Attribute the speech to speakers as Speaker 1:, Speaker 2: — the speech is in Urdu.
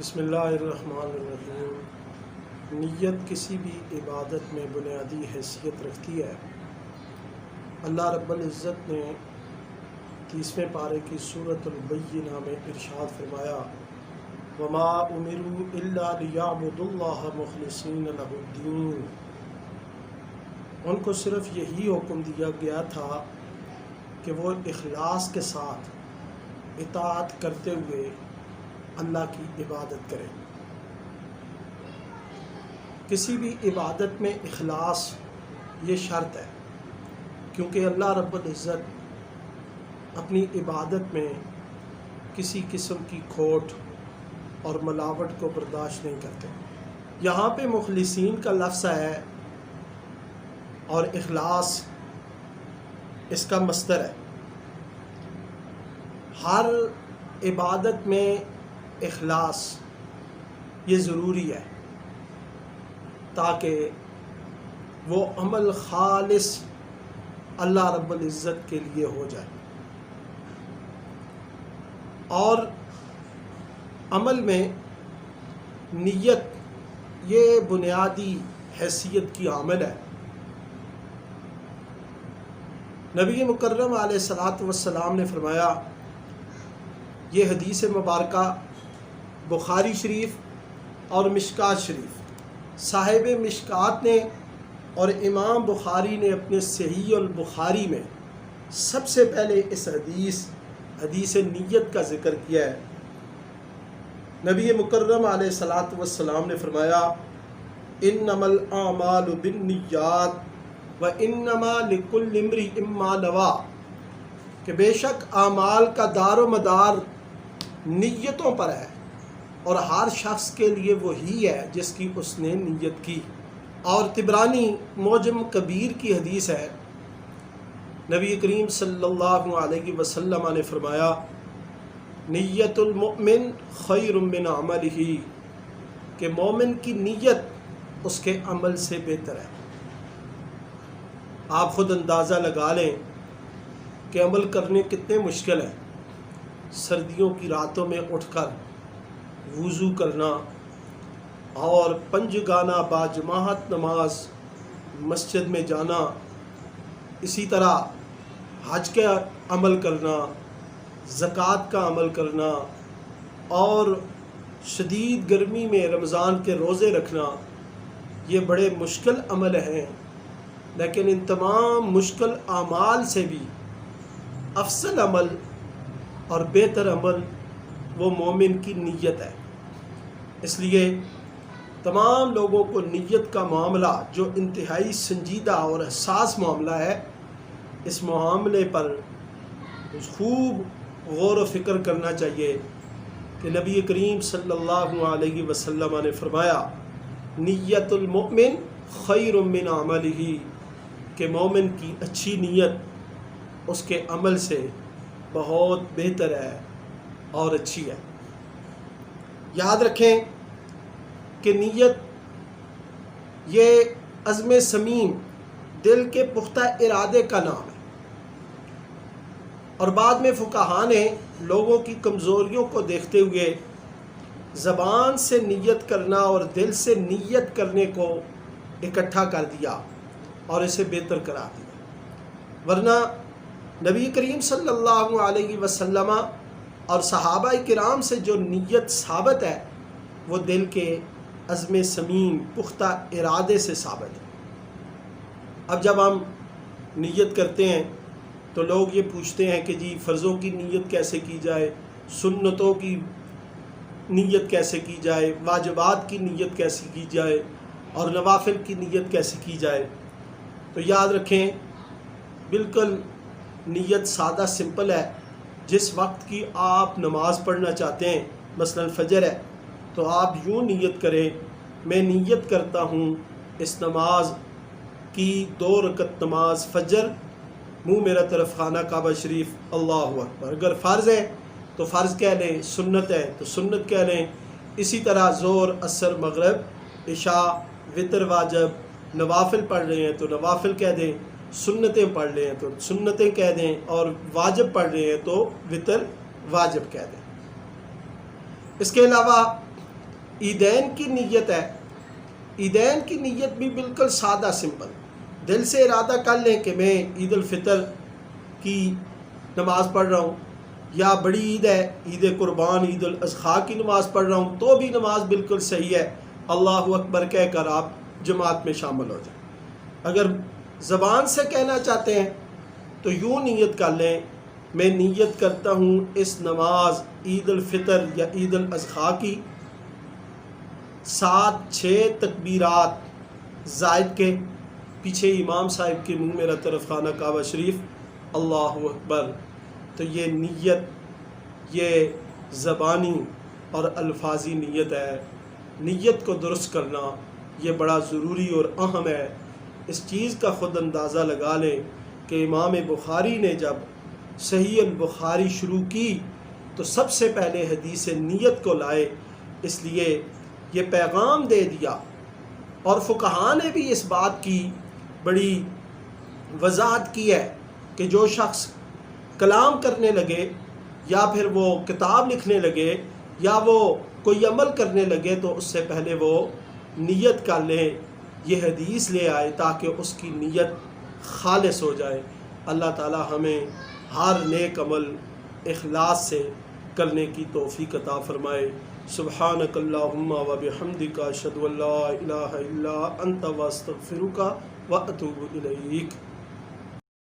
Speaker 1: بسم اللہ الرحمن الرحیم۔ نیت کسی بھی عبادت میں بنیادی حیثیت رکھتی ہے۔ اللہ رب العزت نے 30ویں پارے کی سورۃ البینہ میں ارشاد فرمایا وما امروا الا لیعبدوا اللہ مخلصین لہ الدین۔ ان کو صرف یہی حکم دیا گیا تھا کہ وہ اخلاص کے ساتھ اطاعت کرتے ہوئے اللہ کی عبادت کریں۔ کسی بھی عبادت میں اخلاص یہ شرط ہے، کیونکہ اللہ رب العزت اپنی عبادت میں کسی قسم کی کھوٹ اور ملاوٹ کو برداشت نہیں کرتے۔ یہاں پہ مخلصین کا لفظ ہے اور اخلاص اس کا مصدر ہے۔ ہر عبادت میں اخلاص یہ ضروری ہے تاکہ وہ عمل خالص اللہ رب العزت کے لیے ہو جائے، اور عمل میں نیت یہ بنیادی حیثیت کی عامل ہے۔ نبی مکرم علیہ الصلاۃ والسلام نے فرمایا، یہ حدیث مبارکہ بخاری شریف اور مشکات شریف، صاحب مشکات نے اور امام بخاری نے اپنے صحیح البخاری میں سب سے پہلے اس حدیث نیت کا ذکر کیا ہے۔ نبی مکرم علیہ الصلاۃ والسلام نے فرمایا انما الاعمال بالنیات وانما لکل امرئ ما نوی، کہ بے شک اعمال کا دار و مدار نیتوں پر ہے، اور ہر شخص کے لیے وہی ہے جس کی اس نے نیت کی۔ اور طبرانی معجم کبیر کی حدیث ہے، نبی کریم صلی اللہ علیہ وسلم نے فرمایا نیت المؤمن خیر من عملہ، کہ مومن کی نیت اس کے عمل سے بہتر ہے۔ آپ خود اندازہ لگا لیں کہ عمل کرنے کتنے مشکل ہیں۔ سردیوں کی راتوں میں اٹھ کر وضو کرنا اور 5 گانا باجماعت نماز مسجد میں جانا، اسی طرح حج کا عمل کرنا، زکوٰۃ کا عمل کرنا، اور شدید گرمی میں رمضان کے روزے رکھنا، یہ بڑے مشکل عمل ہیں۔ لیکن ان تمام مشکل اعمال سے بھی افضل عمل اور بہتر عمل وہ مومن کی نیت ہے۔ اس لیے تمام لوگوں کو نیت کا معاملہ جو انتہائی سنجیدہ اور حساس معاملہ ہے، اس معاملے پر خوب غور و فکر کرنا چاہیے کہ نبی کریم صلی اللہ علیہ وسلم نے فرمایا نیت المؤمن خیر من عملہ، کہ مومن کی اچھی نیت اس کے عمل سے بہت بہتر ہے اور اچھی ہے۔ یاد رکھیں کہ نیت یہ عزم صمیم، دل کے پختہ ارادے کا نام ہے، اور بعد میں فقہا نے لوگوں کی کمزوریوں کو دیکھتے ہوئے زبان سے نیت کرنا اور دل سے نیت کرنے کو اکٹھا کر دیا اور اسے بہتر قرار دیا۔ ورنہ نبی کریم صلی اللہ علیہ وسلم اور صحابہ کرام سے جو نیت ثابت ہے وہ دل کے عزم صمیم پختہ ارادے سے ثابت ہے۔ اب جب ہم نیت کرتے ہیں تو لوگ یہ پوچھتے ہیں کہ جی فرضوں کی نیت کیسے کی جائے، سنتوں کی نیت کیسے کی جائے، واجبات کی نیت کیسے کی جائے، اور نوافل کی نیت کیسے کی جائے۔ تو یاد رکھیں بالکل نیت سادہ سمپل ہے۔ جس وقت کی آپ نماز پڑھنا چاہتے ہیں، مثلا فجر ہے، تو آپ یوں نیت کریں میں نیت کرتا ہوں اس نماز کی 2 رکعت نماز فجر، منہ میرا طرف خانہ کعبہ شریف، اللہ اکبر۔ اگر فرض ہے تو فرض کہہ لیں، سنت ہے تو سنت کہہ لیں۔ اسی طرح ظہر، عصر، مغرب، عشاء، وتر، واجب، نوافل پڑھ رہے ہیں تو نوافل کہہ دیں، سنتیں پڑھ رہے ہیں تو سنتیں کہہ دیں، اور واجب پڑھ رہے ہیں تو وتر واجب کہہ دیں۔ اس کے علاوہ عیدین کی نیت ہے، عیدین کی نیت بھی بالکل سادہ سمپل، دل سے ارادہ کر لیں کہ میں عید الفطر کی نماز پڑھ رہا ہوں، یا بڑی عید ہے عید قربان عید الاضحیٰ کی نماز پڑھ رہا ہوں، تو بھی نماز بالکل صحیح ہے، اللہ اکبر کہہ کر آپ جماعت میں شامل ہو جائیں۔ اگر زبان سے کہنا چاہتے ہیں تو یوں نیت کر لیں، میں نیت کرتا ہوں اس نماز عید الفطر یا عید الاضحیٰ کی 7-6 تکبیرات زائد کے، پیچھے امام صاحب کے منہ میرا طرف خانہ کعبہ شریف، اللہ اکبر۔ تو یہ نیت، یہ زبانی اور الفاظی نیت ہے، نیت کو درست کرنا یہ بڑا ضروری اور اہم ہے۔ اس چیز کا خود اندازہ لگا لیں کہ امام بخاری نے جب صحیح البخاری شروع کی تو سب سے پہلے حدیث نیت کو لائے، اس لیے یہ پیغام دے دیا۔ اور فقہاء نے بھی اس بات کی بڑی وضاحت کی ہے کہ جو شخص کلام کرنے لگے یا پھر وہ کتاب لکھنے لگے یا وہ کوئی عمل کرنے لگے تو اس سے پہلے وہ نیت کر لیں، یہ حدیث لے آئے تاکہ اس کی نیت خالص ہو جائے۔ اللہ تعالی ہمیں ہر نیک عمل اخلاص سے کرنے کی توفیق عطا فرمائے۔ سبحانک اللہم و بحمدک، اشہد ان لا الہ الا انت، واستغفرک واتوب الیک۔